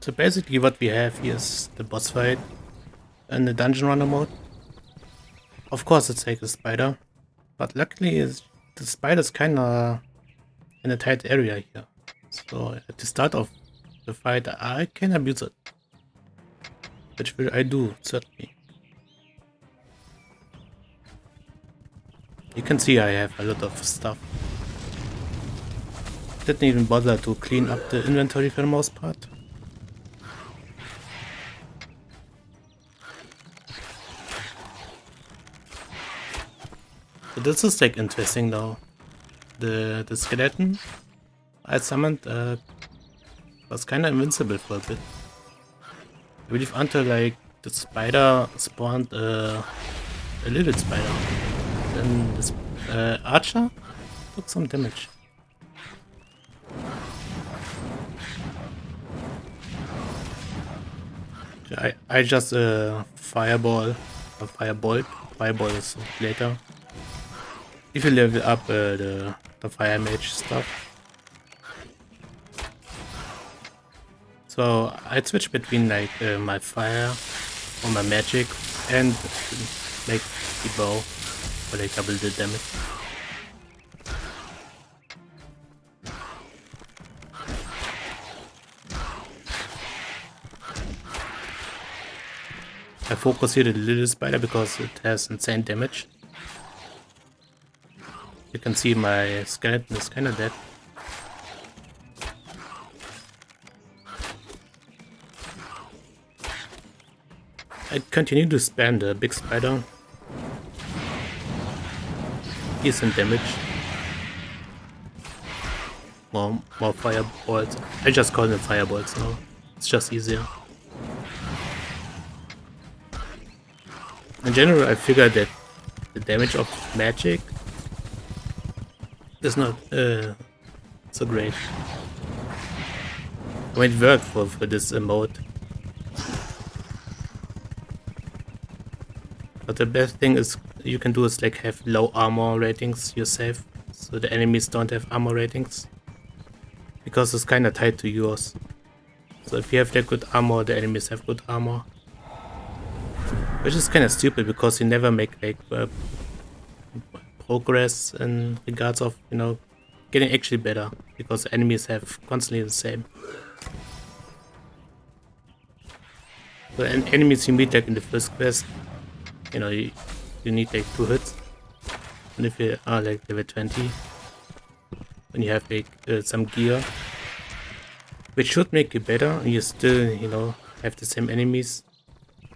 So basically what we have here is the boss fight and the dungeon runner mode. Of course it's like a spider, but luckily the spider's kinda in a tight area here. So at the start of the fight I can abuse it. Which will I do, certainly. You can see I have a lot of stuff. Didn't even bother to clean up the inventory for the most part. So this is like interesting though. The skeleton I summoned was kinda invincible for a bit. I believe until like the spider spawned a little spider. Then this archer took some damage. I just fireball or firebolt. Fireball is later. If you level up the fire mage stuff. So I switch between like my fire or my magic and like the bow for like double the damage. I focus here the little spider because it has insane damage. You can see my skeleton is kinda dead. I continue to spam the big spider. Decent damage. More fireballs. I just call them fireballs now. It's just easier. In general, I figured that the damage of magic is not so great. I mean, it worked for this mode. But the best thing is you can do is like have low armor ratings yourself, so the enemies don't have armor ratings. Because it's kinda tied to yours. So if you have like good armor, the enemies have good armor. Which is kinda stupid because you never make like progress in regards of, you know, getting actually better. Because enemies have constantly the same. So enemies you meet like in the first quest, you know, you need like 2 hits. And if you are like level 20, when you have like some gear, which should make you better, and you still, you know, have the same enemies,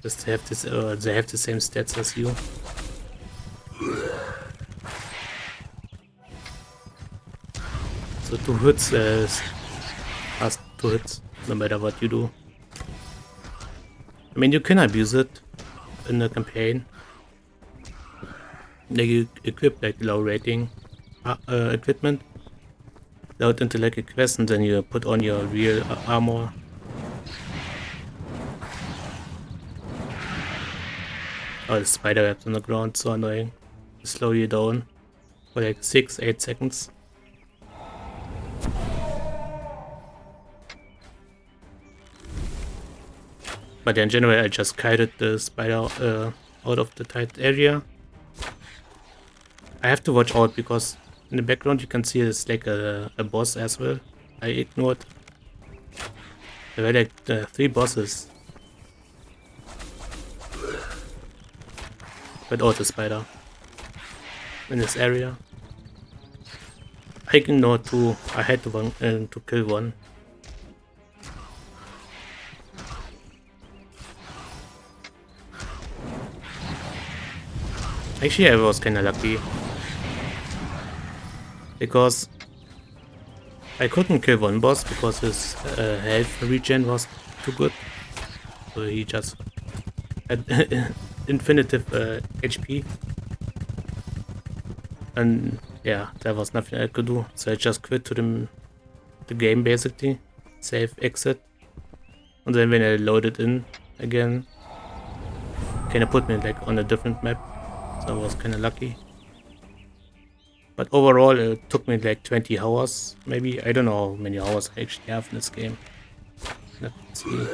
just have this, they have the same stats as you. So 2 hits are 2 hits, no matter what you do. I mean, you can abuse it in the campaign. Like you equip like low rating equipment, load into like a quest, and then you put on your real armor. Oh, the spider webs on the ground, so annoying. They slow you down for like 6-8 seconds. But in general, I just kited the spider out of the tight area. I have to watch out because in the background you can see it's like a boss as well. I ignored. There were like 3 bosses. Without the spider in this area. I ignored 2. I had to kill 1. Actually, I was kinda lucky. Because I couldn't kill 1 boss because his health regen was too good. So he just had infinitive HP. And yeah, there was nothing I could do. So I just quit to the game basically. Save, exit. And then when I loaded in again, kinda put me like on a different map. So I was kinda lucky. But overall it took me like 20 hours, maybe. I don't know how many hours I actually have in this game. Let's see.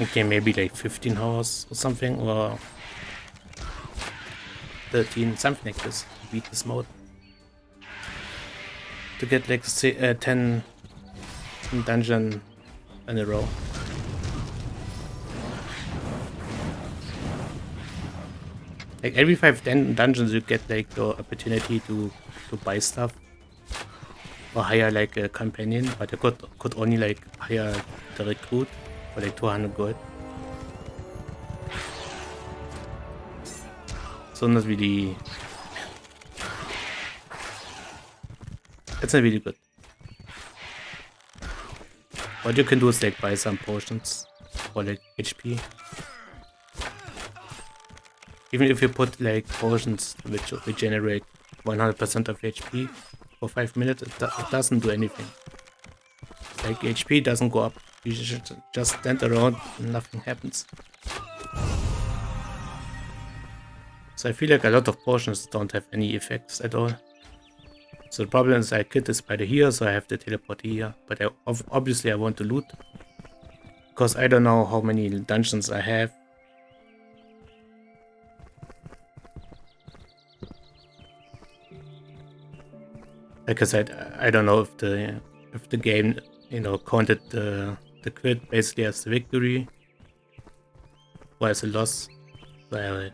Okay, maybe like 15 hours or something, or 13, something like this, to beat this mode. To get like 10 dungeon in a row. Like every 5 dungeons you get like the opportunity to buy stuff or hire like a companion, but you could only like hire the recruit for like 200 gold. So not really. It's not really good. What you can do is like buy some potions for like HP. Even if you put like potions which regenerate 100% of HP for 5 minutes, it doesn't do anything. Like HP doesn't go up. You should just stand around and nothing happens. So I feel like a lot of potions don't have any effects at all. So the problem is Kitt is by the here, so I have to teleport here. But obviously I want to loot. Because I don't know how many dungeons I have. Like I said, I don't know if the game, you know, counted the crit basically as the victory or as a loss. So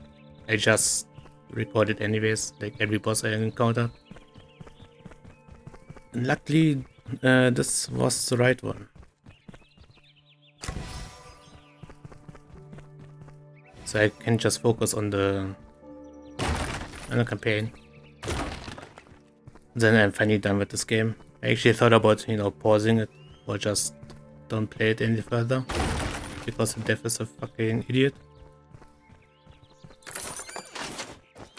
I just recorded anyways, like every boss I encountered. And luckily, this was the right one. So I can just focus on the campaign. Then I'm finally done with this game. I actually thought about, you know, pausing it or just don't play it any further because the dev is a fucking idiot.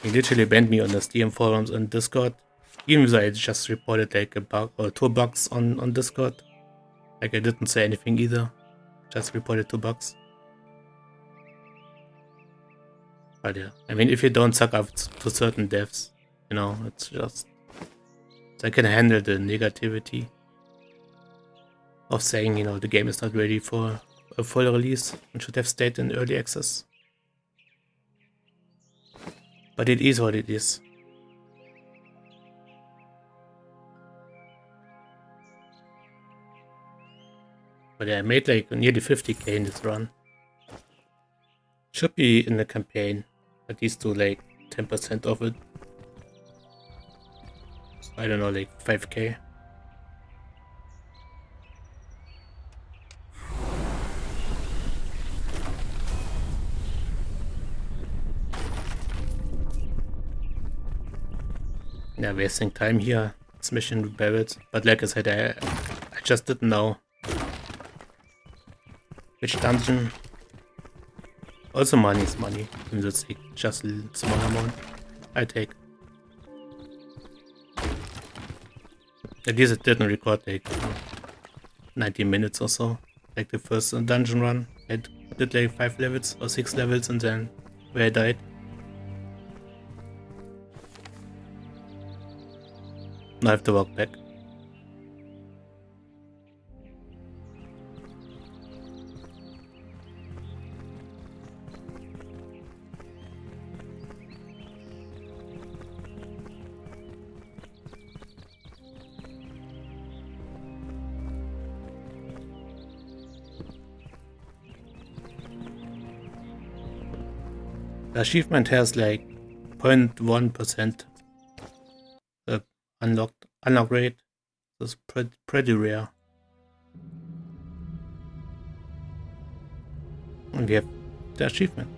He literally banned me on the Steam forums and Discord, even though I just reported like a bug or 2 bugs on Discord. Like I didn't say anything either, just reported 2 bugs. But yeah, I mean, if you don't suck up to certain devs, you know, it's just... So I can handle the negativity of saying, you know, the game is not ready for a full release and should have stayed in early access. But it is what it is. But yeah, I made like nearly 50k in this run. Should be in the campaign, at least to like 10% of it. So I don't know, like 5k. Yeah, wasting time here. It's mission with Barrett. But like I said, I just didn't know which dungeon. Also money is money. Even though it's like just a small amount. I take. At least it didn't record like 90 minutes or so. Like the first dungeon run. I did like 5 levels or 6 levels and then where I died. Now I have to walk back. The achievement has like 0.1% unlock rate. That's pretty rare. And we have the achievement.